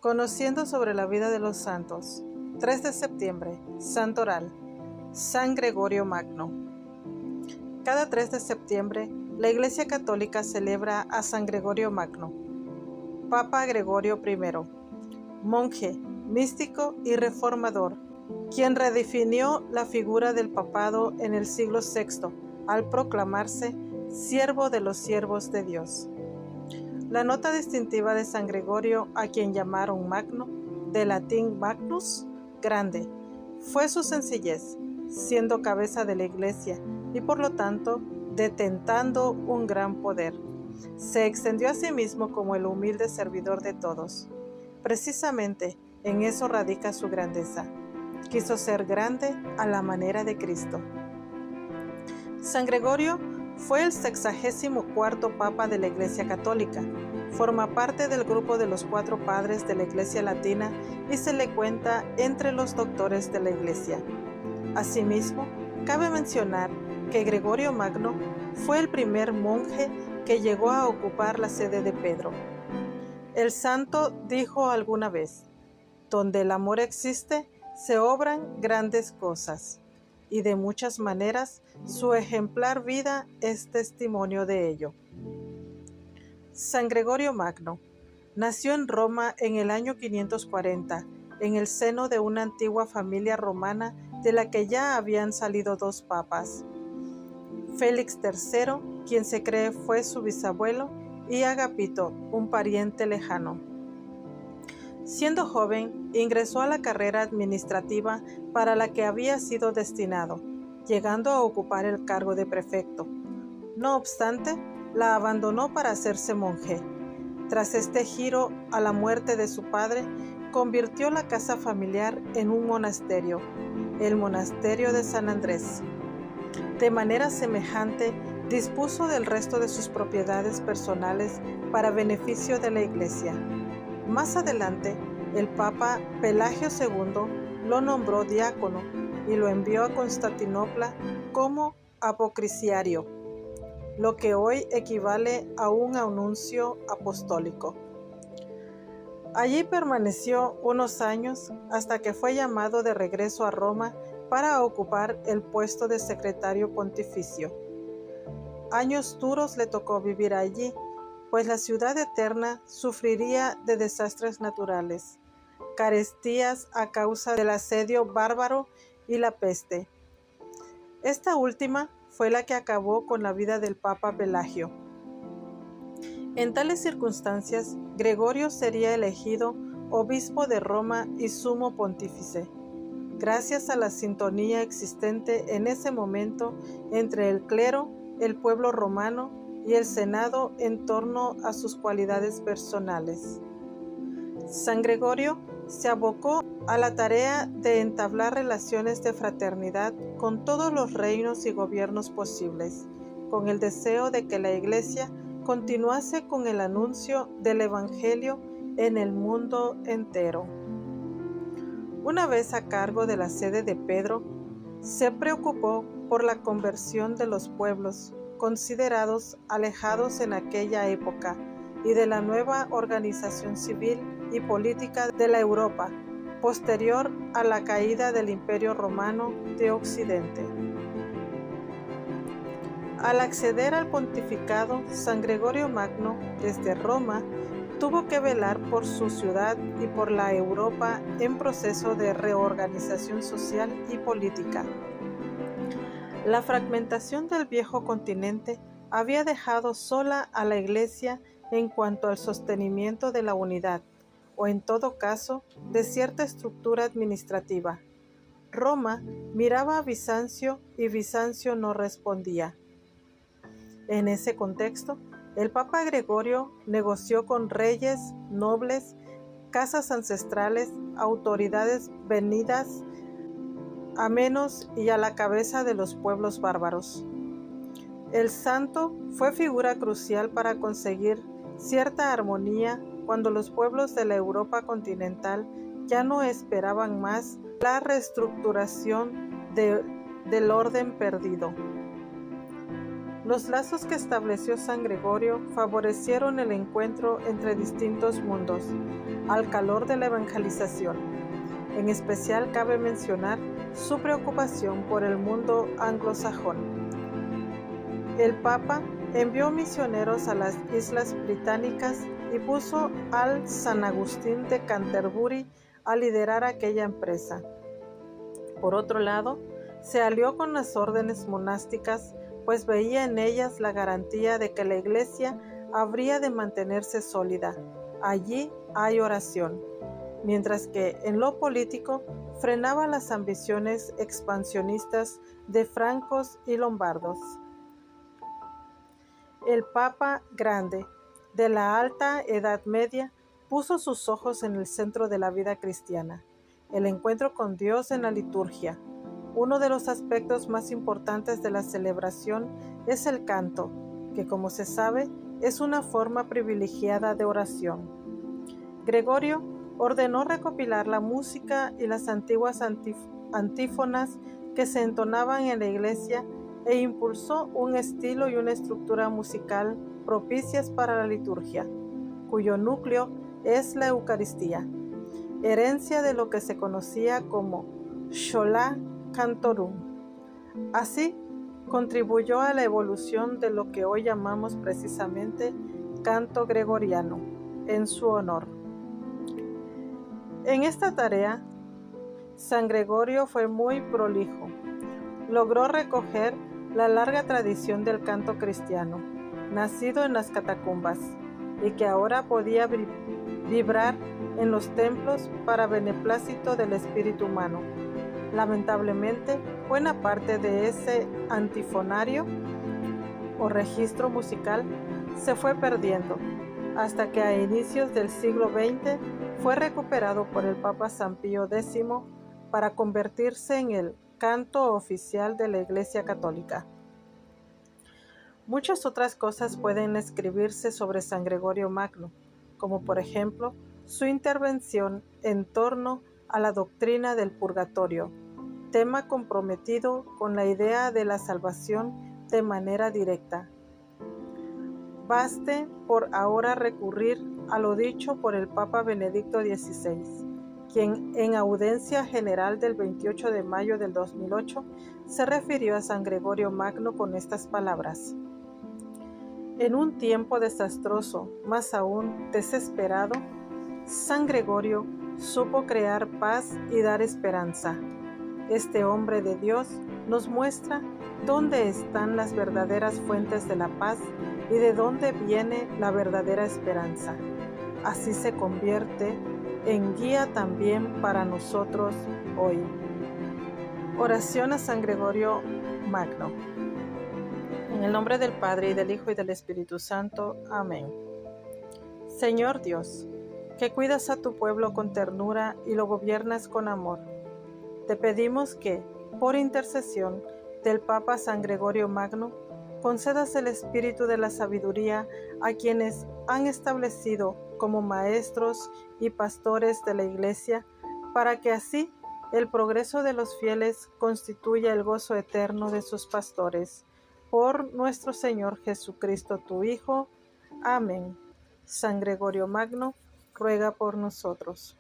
Conociendo sobre la vida de los santos. 3 de septiembre, Santo Oral, San Gregorio Magno. Cada 3 de septiembre, la Iglesia Católica celebra a San Gregorio Magno, Papa Gregorio I, monje, místico y reformador, quien redefinió la figura del papado en el siglo VI al proclamarse siervo de los siervos de Dios. La nota distintiva de San Gregorio, a quien llamaron Magno, de latín magnus, grande, fue su sencillez, siendo cabeza de la Iglesia y por lo tanto detentando un gran poder. Se extendió a sí mismo como el humilde servidor de todos. Precisamente en eso radica su grandeza. Quiso ser grande a la manera de Cristo. San Gregorio fue el 64º Papa de la Iglesia Católica. Forma parte del grupo de los 4 padres de la Iglesia Latina y se le cuenta entre los doctores de la Iglesia. Asimismo, cabe mencionar que Gregorio Magno fue el primer monje que llegó a ocupar la sede de Pedro. El santo dijo alguna vez: "Donde el amor existe, se obran grandes cosas", y de muchas maneras su ejemplar vida es testimonio de ello. San Gregorio Magno nació en Roma en el año 540, en el seno de una antigua familia romana de la que ya habían salido 2 papas, Félix III, quien se cree fue su bisabuelo, y Agapito, un pariente lejano. Siendo joven, ingresó a la carrera administrativa para la que había sido destinado, llegando a ocupar el cargo de prefecto. No obstante, la abandonó para hacerse monje. Tras este giro, a la muerte de su padre, convirtió la casa familiar en un monasterio, el monasterio de San Andrés. De manera semejante, dispuso del resto de sus propiedades personales para beneficio de la Iglesia. Más adelante, el Papa Pelagio II lo nombró diácono y lo envió a Constantinopla como apocrisiario, lo que hoy equivale a un anuncio apostólico. Allí permaneció unos años hasta que fue llamado de regreso a Roma para ocupar el puesto de secretario pontificio. Años duros le tocó vivir allí, pues la ciudad eterna sufriría de desastres naturales, carestías a causa del asedio bárbaro y la peste. Esta última fue la que acabó con la vida del Papa Pelagio. En tales circunstancias, Gregorio sería elegido obispo de Roma y sumo pontífice, gracias a la sintonía existente en ese momento entre el clero, el pueblo romano y el Senado en torno a sus cualidades personales. San Gregorio se abocó a la tarea de entablar relaciones de fraternidad con todos los reinos y gobiernos posibles, con el deseo de que la Iglesia continuase con el anuncio del Evangelio en el mundo entero. Una vez a cargo de la sede de Pedro, se preocupó por la conversión de los pueblos considerados alejados en aquella época y de la nueva organización civil y política de la Europa posterior a la caída del Imperio Romano de Occidente. Al acceder al pontificado, San Gregorio Magno, desde Roma, tuvo que velar por su ciudad y por la Europa en proceso de reorganización social y política. La fragmentación del viejo continente había dejado sola a la Iglesia en cuanto al sostenimiento de la unidad, o en todo caso, de cierta estructura administrativa. Roma miraba a Bizancio y Bizancio no respondía. En ese contexto, el Papa Gregorio negoció con reyes, nobles, casas ancestrales, autoridades venidas a menos y a la cabeza de los pueblos bárbaros. El santo fue figura crucial para conseguir cierta armonía cuando los pueblos de la Europa continental ya no esperaban más la reestructuración del orden perdido. Los lazos que estableció San Gregorio favorecieron el encuentro entre distintos mundos, al calor de la evangelización. En especial cabe mencionar su preocupación por el mundo anglosajón. El Papa envió misioneros a las Islas Británicas y puso al San Agustín de Canterbury a liderar aquella empresa. Por otro lado, se alió con las órdenes monásticas, pues veía en ellas la garantía de que la Iglesia habría de mantenerse sólida. Allí hay oración. Mientras que en lo político frenaba las ambiciones expansionistas de francos y lombardos. El Papa Grande, de la Alta Edad Media, puso sus ojos en el centro de la vida cristiana, el encuentro con Dios en la liturgia. Uno de los aspectos más importantes de la celebración es el canto, que como se sabe es una forma privilegiada de oración. Gregorio ordenó recopilar la música y las antiguas antífonas que se entonaban en la iglesia e impulsó un estilo y una estructura musical propicias para la liturgia, cuyo núcleo es la Eucaristía, herencia de lo que se conocía como Schola Cantorum. Así, contribuyó a la evolución de lo que hoy llamamos precisamente canto gregoriano, en su honor. En esta tarea, San Gregorio fue muy prolijo. Logró recoger la larga tradición del canto cristiano, nacido en las catacumbas, y que ahora podía vibrar en los templos para beneplácito del espíritu humano. Lamentablemente, buena parte de ese antifonario o registro musical se fue perdiendo, hasta que a inicios del siglo XX fue recuperado por el Papa San Pío X para convertirse en el canto oficial de la Iglesia Católica. Muchas otras cosas pueden escribirse sobre San Gregorio Magno, como por ejemplo su intervención en torno a la doctrina del purgatorio, tema comprometido con la idea de la salvación de manera directa. Baste por ahora recurrir a lo dicho por el Papa Benedicto XVI, quien en audiencia general del 28 de mayo del 2008 se refirió a San Gregorio Magno con estas palabras: en un tiempo desastroso, más aún desesperado, San Gregorio supo crear paz y dar esperanza. Este hombre de Dios nos muestra dónde están las verdaderas fuentes de la paz y de dónde viene la verdadera esperanza. Así se convierte en guía también para nosotros hoy. Oración a San Gregorio Magno. En el nombre del Padre, y del Hijo, y del Espíritu Santo. Amén. Señor Dios, que cuidas a tu pueblo con ternura y lo gobiernas con amor, te pedimos que, por intercesión del Papa San Gregorio Magno, concedas el espíritu de la sabiduría a quienes han establecido como maestros y pastores de la Iglesia, para que así el progreso de los fieles constituya el gozo eterno de sus pastores. Por nuestro Señor Jesucristo, tu Hijo. Amén. San Gregorio Magno, ruega por nosotros.